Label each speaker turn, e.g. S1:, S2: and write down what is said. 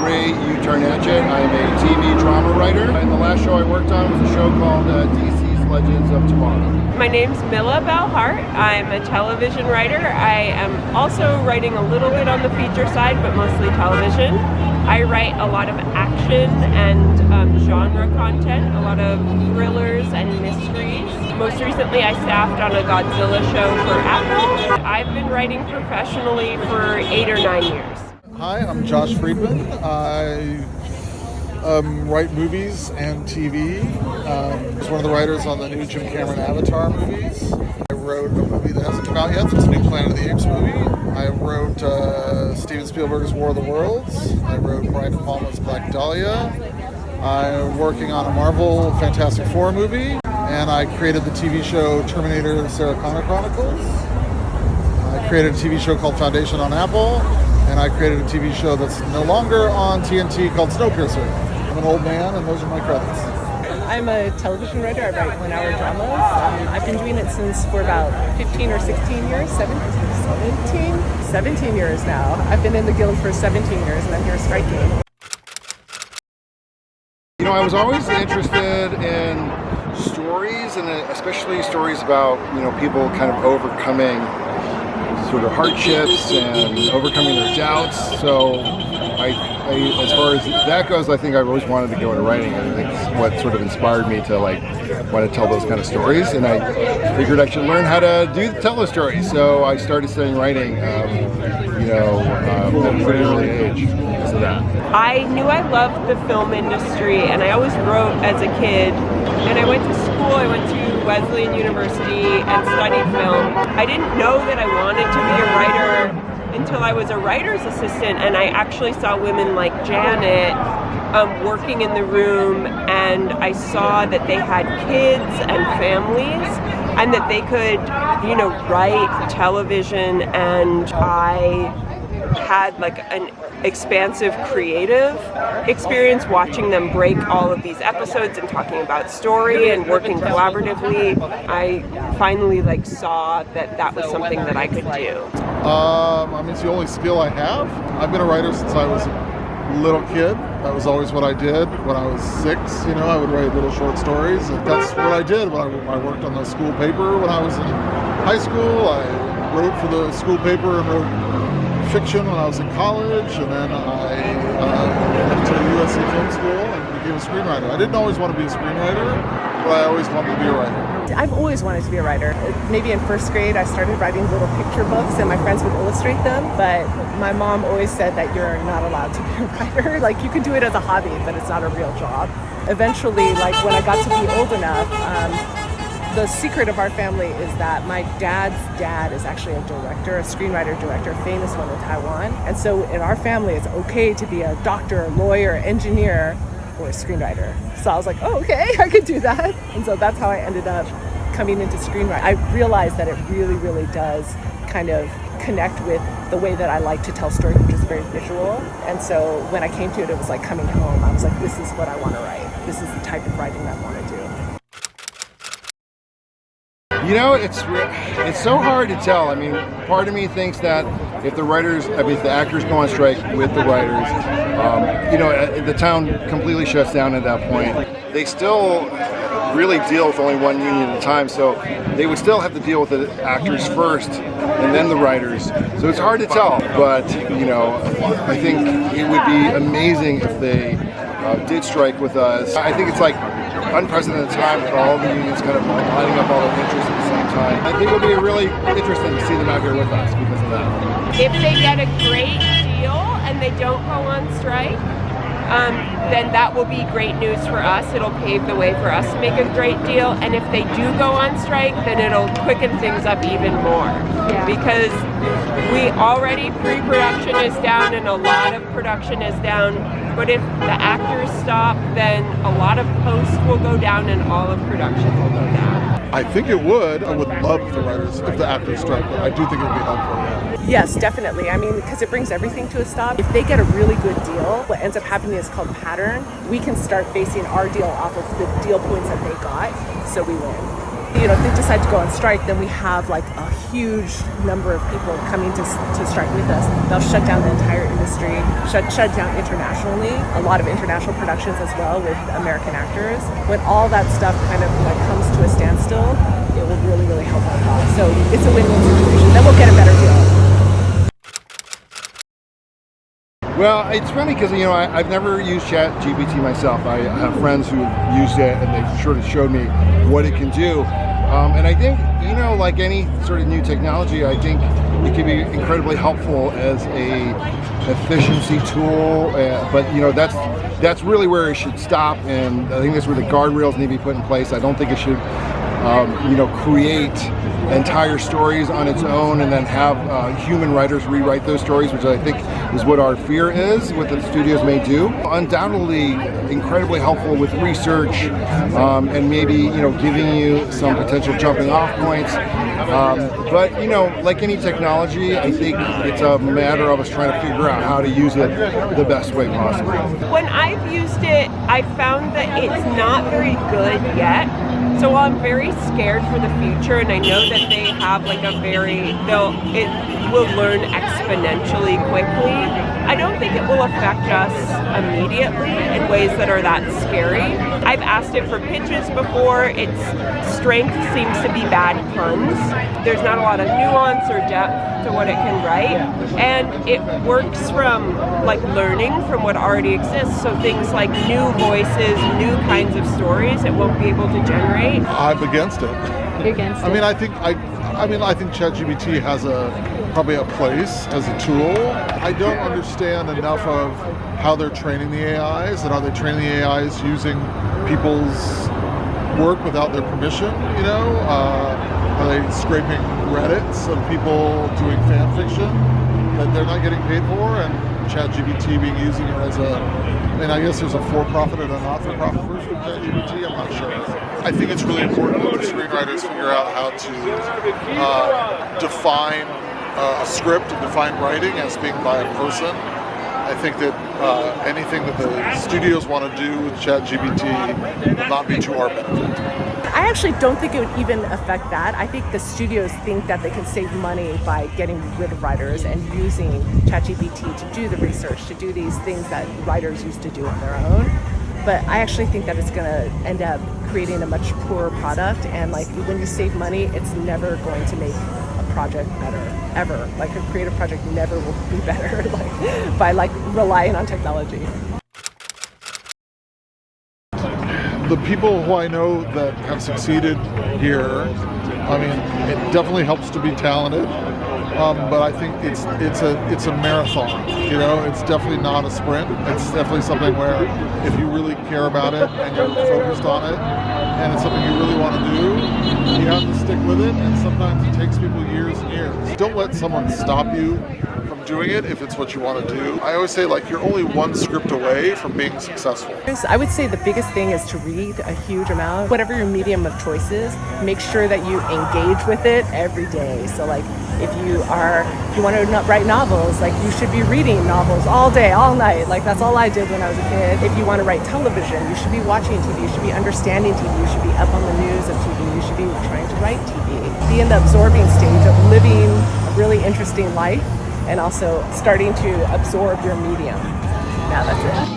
S1: Ray Utarnachitt. I'm a TV drama writer, and the last show I worked on was a show called DC's Legends of Tomorrow.
S2: My name's Milla Bell-Hart. I'm a television writer. I am also writing a little bit on the feature side, but mostly television. I write a lot of action and genre content, a lot of thrillers and mysteries. Most recently, I staffed on a Godzilla show for Apple. I've been writing professionally for 8 or 9 years.
S3: Hi, I'm Josh Friedman. I write movies and TV. I was one of the writers on the new Jim Cameron Avatar movies. I wrote a movie that hasn't come out yet. It's a new Planet of the Apes movie. I wrote Steven Spielberg's War of the Worlds. I wrote Brian De Palma's Black Dahlia. I'm working on a Marvel Fantastic Four movie. And I created the TV show Terminator Sarah Connor Chronicles. I created a TV show called Foundation on Apple. And I created a TV show that's no longer on TNT called Snowpiercer. I'm an old man, and those are my credits.
S4: I'm a television writer. I write one-hour dramas. I've been doing it for about 15 or 16 years. 17 years now. I've been in the guild for 17 years, and I'm here striking.
S1: You know, I was always interested in stories, and especially stories about, people kind of overcoming sort of hardships and overcoming their doubts. So I, as far as that goes, I think I've always wanted to go into writing. I think it's what sort of inspired me to want to tell those kind of stories, and I figured I should learn how to tell those stories. So I started studying writing, at a pretty early age because of that.
S2: I knew I loved the film industry, and I always wrote as a kid. And I went to school. I went to Wesleyan University and studied film. I didn't know that I wanted to be a writer until I was a writer's assistant, and I actually saw women like Janet working in the room, and I saw that they had kids and families, and that they could, write television, and I had an expansive creative experience watching them break all of these episodes and talking about story and working collaboratively. I finally saw that was something that I could do.
S3: It's the only skill I have. I've been a writer since I was a little kid. That was always what I did. When I was 6, I would write little short stories. And that's what I did when I worked on the school paper. When I was in high school, I wrote for the school paper and wrote fiction when I was in college, and then I went to USC Film School and became a screenwriter. I didn't always want to be a screenwriter, but I always wanted to be a writer.
S4: I've always wanted to be a writer. Maybe in first grade I started writing little picture books and my friends would illustrate them, but my mom always said that you're not allowed to be a writer. You can do it as a hobby, but it's not a real job. Eventually, when I got to be old enough, the secret of our family is that my dad's dad is actually a director, a screenwriter-director, a famous one in Taiwan. And so in our family, it's okay to be a doctor, lawyer, engineer, or a screenwriter. So I was like, oh, okay, I could do that. And so that's how I ended up coming into screenwriting. I realized that it really, really does kind of connect with the way that I like to tell stories, which is very visual. And so when I came to it, it was like coming home. I was like, this is what I want to write. This is the type of writing I want to do.
S1: It's so hard to tell. Part of me thinks that if the actors go on strike with the writers, the town completely shuts down at that point. They still really deal with only one union at a time, so they would still have to deal with the actors first and then the writers. So it's hard to tell, but I think it would be amazing if they did strike with us. I think it's unprecedented time with all the unions kind of lining up all their interests at the same time. I think it'll be really interesting to see them out here with us because of that.
S2: If they get a great deal and they don't go on strike, then that will be great news for us. It'll pave the way for us to make a great deal. And if they do go on strike, then it'll quicken things up even more. Yeah. Because pre-production is down and a lot of production is down. But if the actors stop, then a lot of post will go down and all of production will go down.
S3: I think it would. I would love the writers if the actors strike, but I do think it would be helpful.
S4: Yes, definitely. Because it brings everything to a stop. If they get a really good deal, what ends up happening is called pattern. We can start basing our deal off of the deal points that they got, so we win. You know, if they decide to go on strike, then we have like a huge number of people coming to strike with us. They'll shut down the entire industry, shut down internationally, a lot of international productions as well with American actors. When all that stuff kind of like comes to a standstill, it will really, really help our cause. So it's a win-win situation. Then we'll get a better deal.
S1: Well, it's funny because, you know, I've never used ChatGPT myself. I have friends who used it and they sort of showed me what it can do. And I think, you know, like any sort of new technology, I think it can be incredibly helpful as a efficiency tool. But, you know, that's really where it should stop. And I think that's where the guardrails need to be put in place. I don't think it should, you know, create entire stories on its own and then have human writers rewrite those stories, which I think is what our fear is, what the studios may do. Undoubtedly incredibly helpful with research and maybe, you know, giving you some potential jumping off points. But, you know, like any technology, I think it's a matter of us trying to figure out how to use it the best way possible.
S2: When I've used it, I found that it's not very good yet. So I'm very scared for the future, and I know that they have like it will learn exponentially quickly. I don't think it will affect us immediately in ways that are that scary. I've asked it for pitches before. Its strength seems to be bad puns. There's not a lot of nuance or depth to what it can write, and it works from like learning from what already exists. So things like new voices, new kinds of stories, it won't be able to generate.
S3: I'm against it.
S5: You're against it?
S3: I think ChatGPT has probably a place as a tool. I don't understand enough of how they're training the AIs, and are they training the AIs using people's work without their permission? You know, are they scraping Reddits of people doing fan fiction that they're not getting paid for, and ChatGPT being using it as I guess there's a for-profit and a not-for-profit version of ChatGPT. I'm not sure. I think it's really important that the screenwriters figure out how to define a script and define writing as being by a person. I think that anything that the studios want to do with ChatGPT will not be to our benefit.
S4: I actually don't think it would even affect that. I think the studios think that they can save money by getting rid of writers and using ChatGPT to do the research, to do these things that writers used to do on their own. But I actually think that it's going to end up creating a much poorer product. And like when you save money, it's never going to make a project better, ever. Like a creative project never will be better by relying on technology.
S3: The people who I know that have succeeded here, I mean, it definitely helps to be talented, but I think it's a marathon. You know, it's definitely not a sprint. It's definitely something where if you really care about it and you're focused on it, and it's something you really want to do, you have to stick with it. And sometimes it takes people years and years. Don't let someone stop you from doing it if it's what you want to do. I always say, like, you're only one script away from being successful.
S4: I would say the biggest thing is to read a huge amount. Whatever your medium of choice is, make sure that you engage with it every day. So like if you want to write novels, like you should be reading novels all day, all night. Like that's all I did when I was a kid. If you want to write television, you should be watching TV, you should be understanding TV, you should be up on the news of TV, you should be trying to write TV. Be in the absorbing stage of living a really interesting life and also starting to absorb your medium. Now that's it.